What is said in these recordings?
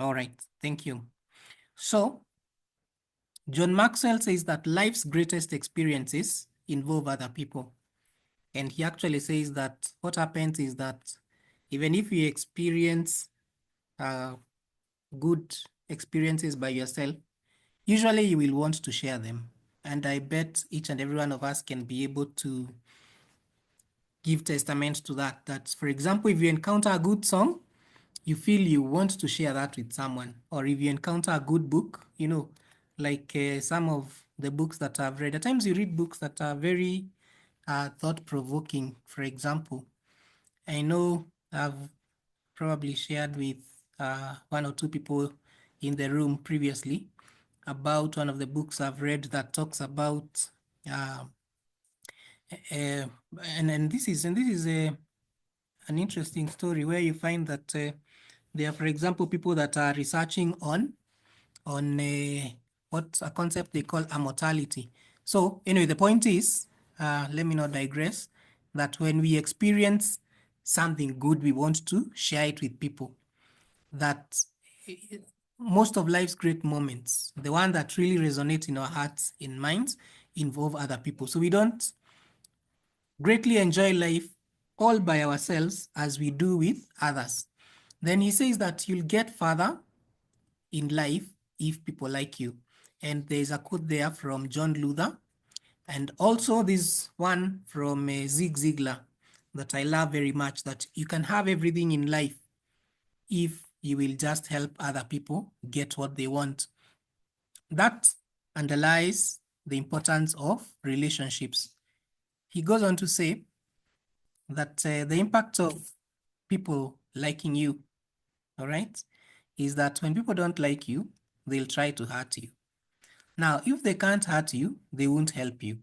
All right, thank you. So, John Maxwell says that life's greatest experiences involve other people. And he actually says that what happens is that even if you experience good experiences by yourself, usually you will want to share them. And I bet each and every one of us can be able to give testament to that. That, for example, if you encounter a good song, you feel you want to share that with someone. Or if you encounter a good book, like some of the books that I've read. At times you read books that are very thought-provoking. For example, I know I've probably shared with one or two people in the room previously about one of the books I've read that talks about uh, and this is an interesting story where you find that there are, for example, people that are researching on what a concept they call immortality. So anyway, the point is, let me not digress, that when we experience something good, we want to share it with people. That most of life's great moments, the one that really resonate in our hearts, in minds, involve other people. So we don't greatly enjoy life all by ourselves as we do with others. Then he says that you'll get further in life if people like you. And there's a quote there from John Luther, and also this one from Zig Ziglar that I love very much, that you can have everything in life if you will just help other people get what they want. That underlies the importance of relationships. He goes on to say that the impact of people liking you, all right, is that when people don't like you, they'll try to hurt you. Now, if they can't hurt you, they won't help you.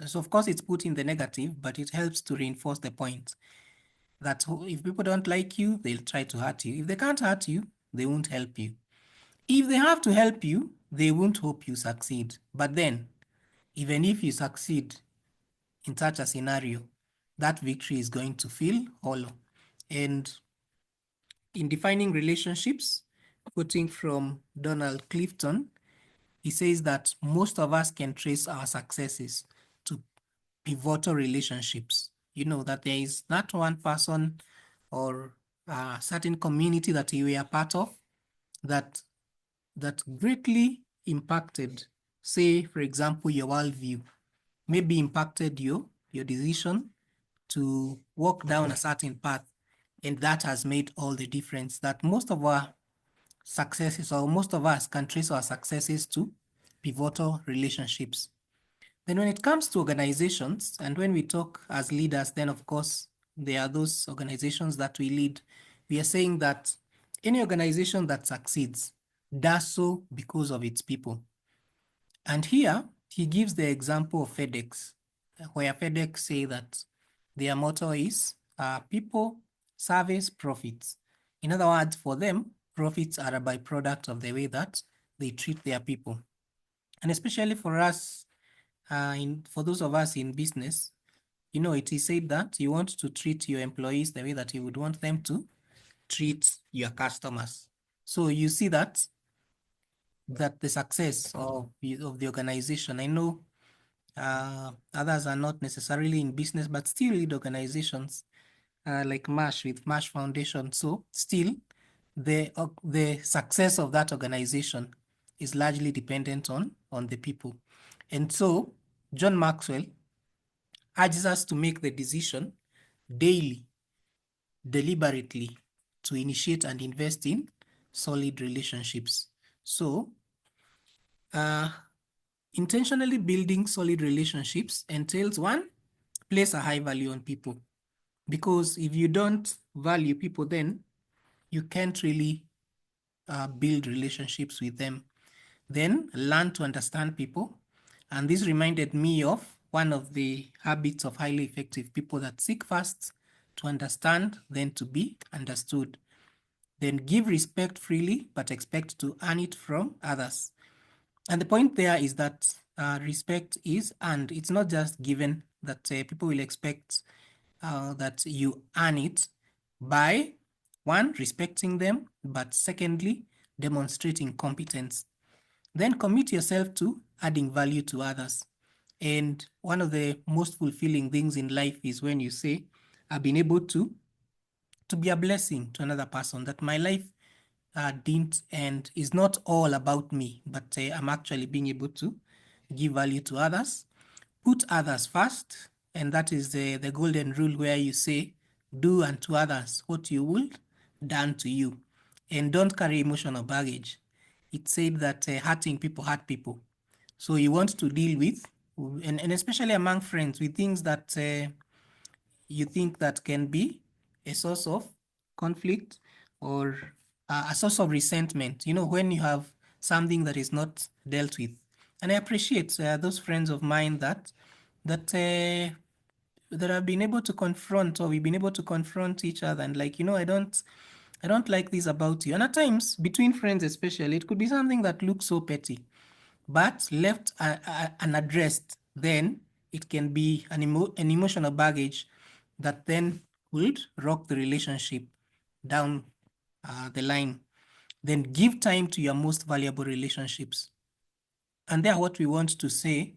So of course it's put in the negative, but it helps to reinforce the point that if people don't like you, they'll try to hurt you. If they can't hurt you, they won't help you. If they have to help you, they won't hope you succeed. But then, even if you succeed in such a scenario, that victory is going to feel hollow. And in defining relationships, quoting from Donald Clifton, he says that most of us can trace our successes to pivotal relationships. You know, that there is not one person or a certain community that you were part of that greatly impacted, say, for example, your worldview, maybe impacted your decision to walk down a certain path. And that has made all the difference, that most of our successes, or most of us can trace our successes to pivotal relationships. Then when it comes to organizations, and when we talk as leaders, then of course, there are those organizations that we lead. We are saying that any organization that succeeds does so because of its people. And here, he gives the example of FedEx, where FedEx say that their motto is people, service, profits. In other words, for them, profits are a byproduct of the way that they treat their people. And especially for us, for those of us in business, you know, it is said that you want to treat your employees the way that you would want them to treat your customers. So you see that the success of the organization, I know others are not necessarily in business, but still lead organizations like MASH with MASH Foundation. So still, the success of that organization is largely dependent on the people. And so John Maxwell urges us to make the decision daily, deliberately, to initiate and invest in solid relationships. So intentionally building solid relationships entails, one, place a high value on people. Because if you don't value people, then you can't really build relationships with them. Then learn to understand people. And this reminded me of one of the habits of highly effective people, that seek first to understand, then to be understood. Then give respect freely, but expect to earn it from others. And the point there is that respect is earned. It's not just given, that people will expect that you earn it by, one, respecting them, but secondly, demonstrating competence. Then commit yourself to adding value to others. And one of the most fulfilling things in life is when you say, I've been able to be a blessing to another person, that my life didn't and is not all about me, but I'm actually being able to give value to others. Put others first, and that is the golden rule where you say, do unto others what you would done to you. And don't carry emotional baggage. It said that hurting people hurt people. So you want to deal with, and especially among friends, with things that you think that can be a source of conflict or a source of resentment, when you have something that is not dealt with. And I appreciate those friends of mine that have been able to confront, or we've been able to confront each other, and like, I don't like this about you. And at times, between friends especially, it could be something that looks so petty, but left unaddressed, then it can be an emotional baggage that then would rock the relationship down the line. Then give time to your most valuable relationships. And there, what we want to say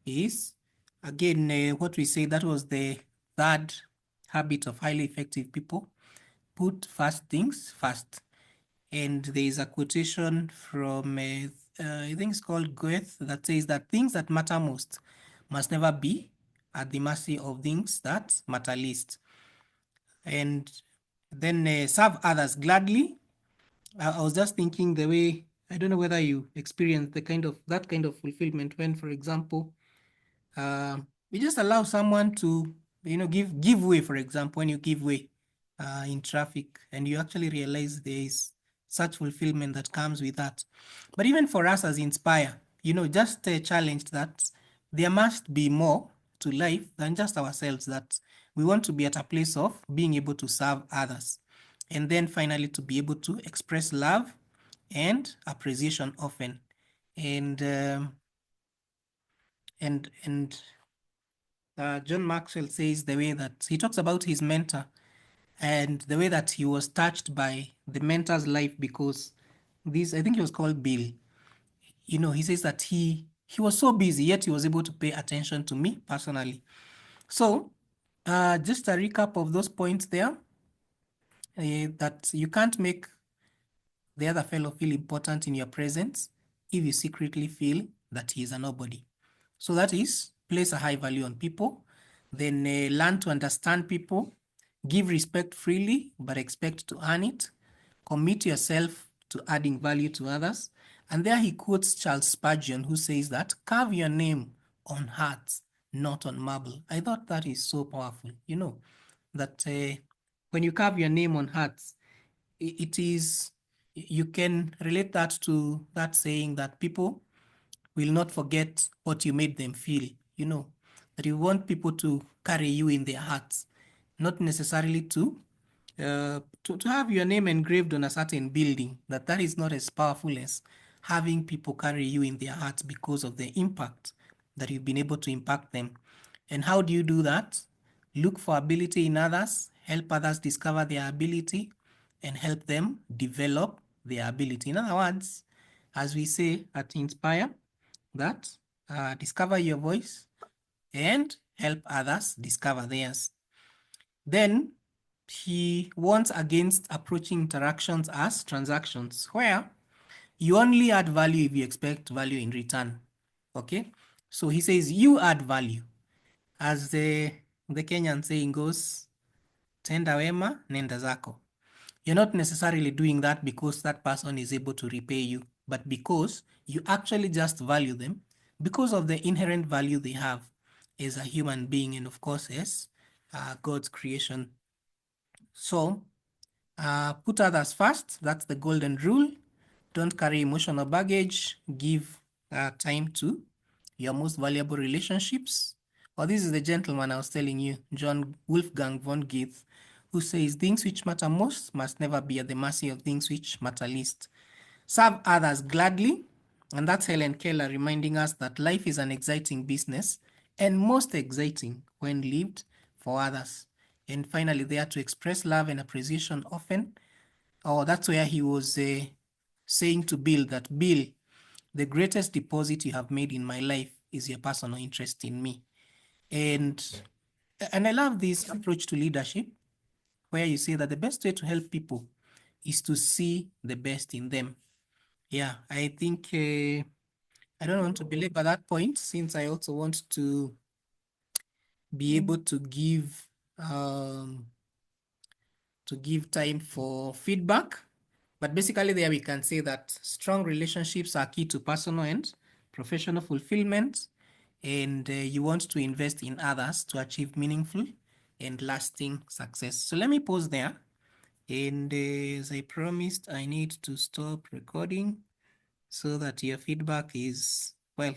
is, again, what we say, that was the third habit of highly effective people: put first things first. And there is a quotation from, I think it's called Goethe, that says that things that matter most must never be at the mercy of things that matter least. And then serve others gladly. I was just thinking the way, I don't know whether you experience that kind of fulfillment when, for example, you just allow someone to, give way. For example, when you give way in traffic, and you actually realize there is such fulfillment that comes with that. But even for us as Inspire, just challenged that there must be more to life than just ourselves, that we want to be at a place of being able to serve others. And then finally, to be able to express love and appreciation often. And John Maxwell says, the way that he talks about his mentor and the way that he was touched by the mentor's life, because this, I think he was called Bill. He says that he was so busy, yet he was able to pay attention to me personally. So just a recap of those points there, that you can't make the other fellow feel important in your presence if you secretly feel that he is a nobody. So that is, place a high value on people, then learn to understand people, give respect freely, but expect to earn it, commit yourself to adding value to others. And there he quotes Charles Spurgeon, who says that, carve your name on hearts, not on marble. I thought that is so powerful, that when you carve your name on hearts, it is, you can relate that to that saying that people will not forget what you made them feel, that you want people to carry you in their hearts, not necessarily to have your name engraved on a certain building, that is not as powerful as having people carry you in their hearts because of the impact that you've been able to impact them. And how do you do that? Look for ability in others, help others discover their ability, and help them develop their ability. In other words, as we say at Inspire, that discover your voice and help others discover theirs. Then he warns against approaching interactions as transactions, where you only add value if you expect value in return. Okay, so he says you add value, as the Kenyan saying goes, tenda wema nenda zako. You're not necessarily doing that because that person is able to repay you, but because you actually just value them because of the inherent value they have as a human being, and of course as God's creation. So put others first. That's the golden rule. Don't carry emotional baggage. Give time to your most valuable relationships. Well, this is the gentleman I was telling you, John Wolfgang von Goethe, who says things which matter most must never be at the mercy of things which matter least. Serve others gladly. And that's Helen Keller reminding us that life is an exciting business, and most exciting when lived for others. And finally, there to express love and appreciation often. Oh, that's where he was saying to Bill that, Bill, the greatest deposit you have made in my life is your personal interest in me. And I love this approach to leadership, where you say that the best way to help people is to see the best in them. Yeah, I think I don't want to belabor that point, since I also want to be able to give time for feedback. But basically there we can say that strong relationships are key to personal and professional fulfillment, and you want to invest in others to achieve meaningful and lasting success. So let me pause there. And as I promised, I need to stop recording so that your feedback is, well,